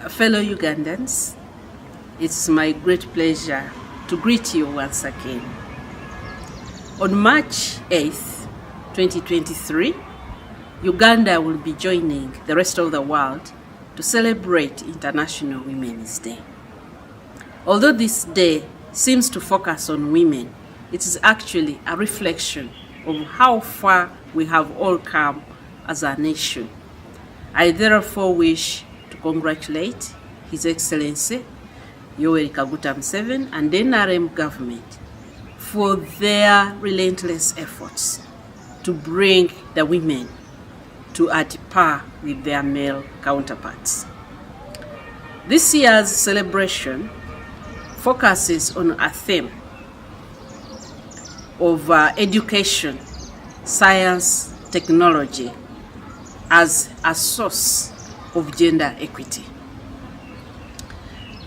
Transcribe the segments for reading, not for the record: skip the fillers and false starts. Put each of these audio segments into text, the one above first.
Fellow Ugandans, it's my great pleasure to greet you once again. On March 8th, 2023, Uganda will be joining the rest of the world to celebrate International Women's Day. Although this day seems to focus on women, it is actually a reflection of how far we have all come as a nation. I therefore wish to congratulate His Excellency Yoweri Kaguta Museveni and the NRM government for their relentless efforts to bring the women to at par with their male counterparts. This year's celebration focuses on a theme of education, science, technology as a source of gender equity.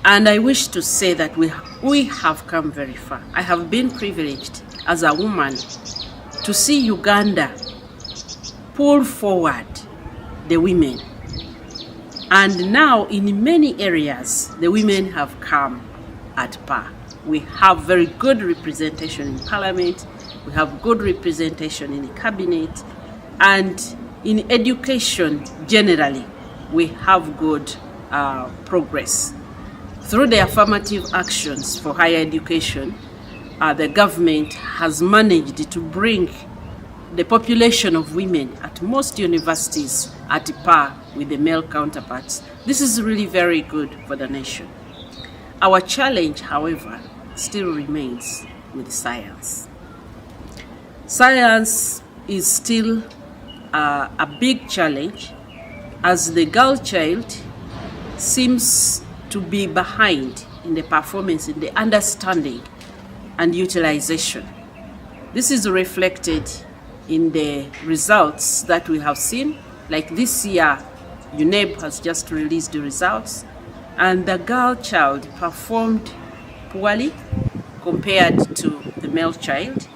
And I wish to say that we have come very far. I have been privileged as a woman to see Uganda pull forward the women. And now in many areas, the women have come at par. We have very good representation in parliament, we have good representation in the cabinet, and in education generally, we have good progress. Through the affirmative actions for higher education, the government has managed to bring the population of women at most universities at par with the male counterparts. This is really very good for the nation. Our challenge, however, still remains with science. Science is still a big challenge, as the girl child seems to be behind in the performance, in the understanding and utilization. This is reflected in the results that we have seen. Like this year, UNEB has just released the results, and the girl child performed poorly compared to the male child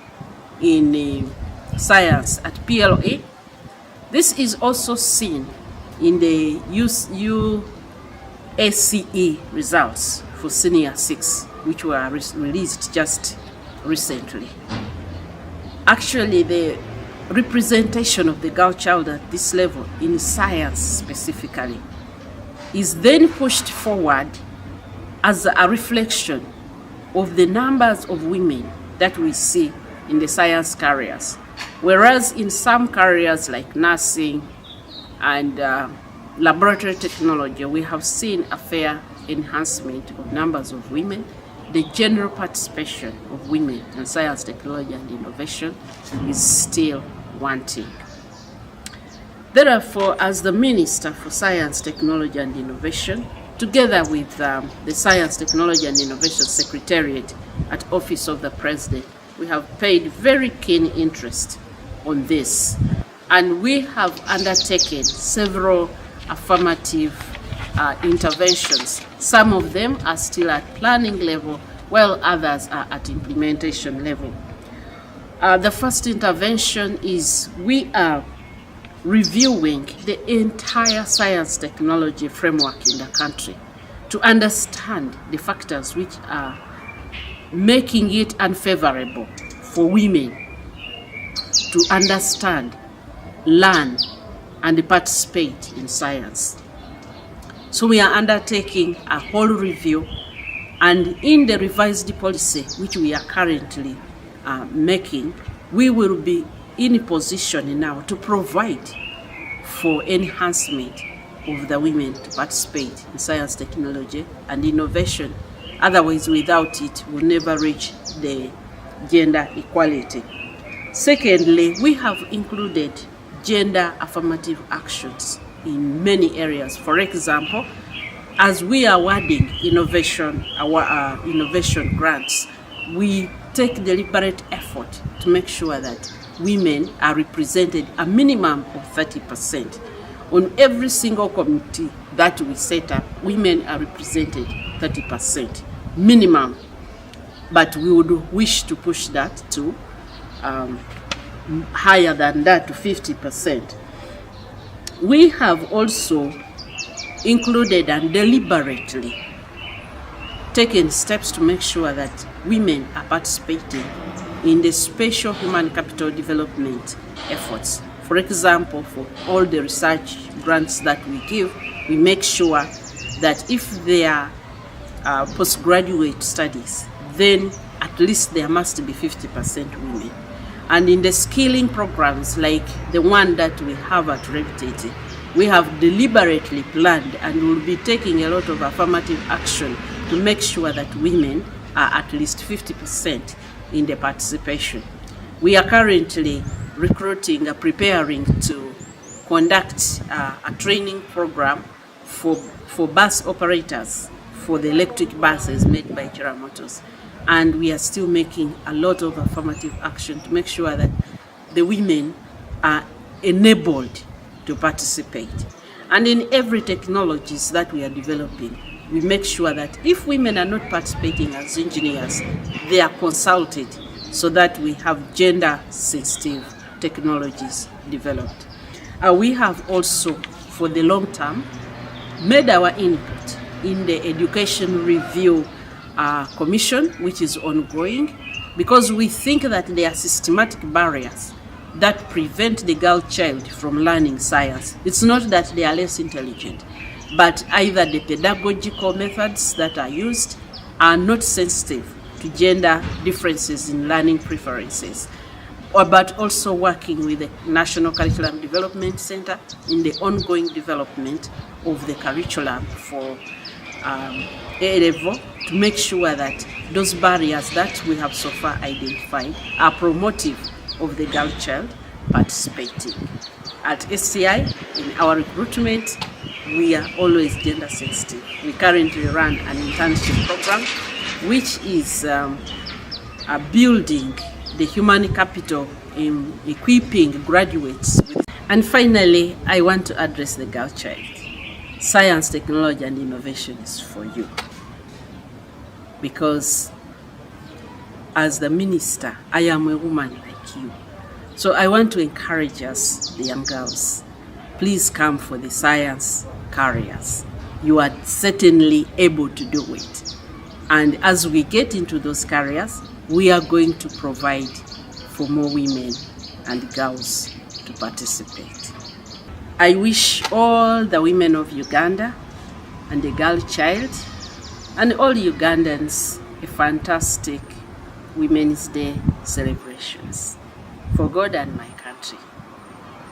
in science at PLA. This is also seen in the UACE results for Senior 6, which were released just recently. Actually, the representation of the girl child at this level, in science specifically, is then pushed forward as a reflection of the numbers of women that we see in the science careers. Whereas in some careers like nursing and laboratory technology, we have seen a fair enhancement of numbers of women. The general participation of women in science, technology, and innovation is still wanting. Therefore, as the Minister for Science, Technology, and Innovation, together with the Science, Technology, and Innovation Secretariat at Office of the President, we have paid very keen interest on this. And we have undertaken several affirmative interventions. Some of them are still at planning level, while others are at implementation level. The first intervention is we are reviewing the entire science technology framework in the country to understand the factors which are making it unfavorable for women to understand, learn, and participate in science. So we are undertaking a whole review, and in the revised policy which we are currently making, we will be in a position now to provide for enhancement of the women to participate in science, technology, and innovation. Otherwise, without it, we'll never reach the gender equality. Secondly, we have included gender affirmative actions in many areas. For example, as we are awarding innovation grants, we take deliberate effort to make sure that women are represented a minimum of 30%. On every single committee that we set up, women are represented 30% minimum, but we would wish to push that to higher than that, to 50%. We have also included and deliberately taken steps to make sure that women are participating in the special human capital development efforts. For example, for all the research grants that we give, we make sure that if they are postgraduate studies, then at least there must be 50% women. And in the skilling programs like the one that we have at Reptete, we have deliberately planned and will be taking a lot of affirmative action to make sure that women are at least 50% in the participation. We are currently recruiting, preparing to conduct a training program for bus operators for the electric buses made by Chera Motors. And we are still making a lot of affirmative action to make sure that the women are enabled to participate. And in every technologies that we are developing, we make sure that if women are not participating as engineers, they are consulted so that we have gender-sensitive technologies developed. We have also, for the long term, made our input in the Education Review Commission, which is ongoing, because we think that there are systematic barriers that prevent the girl child from learning science. It's not that they are less intelligent, but either the pedagogical methods that are used are not sensitive to gender differences in learning preferences. But also working with the National Curriculum Development Center in the ongoing development of the curriculum for A-level to make sure that those barriers that we have so far identified are promotive of the girl child participating. At SCI, in our recruitment, we are always gender sensitive. We currently run an internship program which is building the human capital in equipping graduates with. And finally, I want to address the girl child. Science, technology, and innovation is for you. Because as the minister, I am a woman like you. So I want to encourage us, the young girls, please come for the science careers. You are certainly able to do it. And as we get into those careers, we are going to provide for more women and girls to participate. I wish all the women of Uganda and the girl child and all Ugandans a fantastic Women's Day celebrations. For God and my country.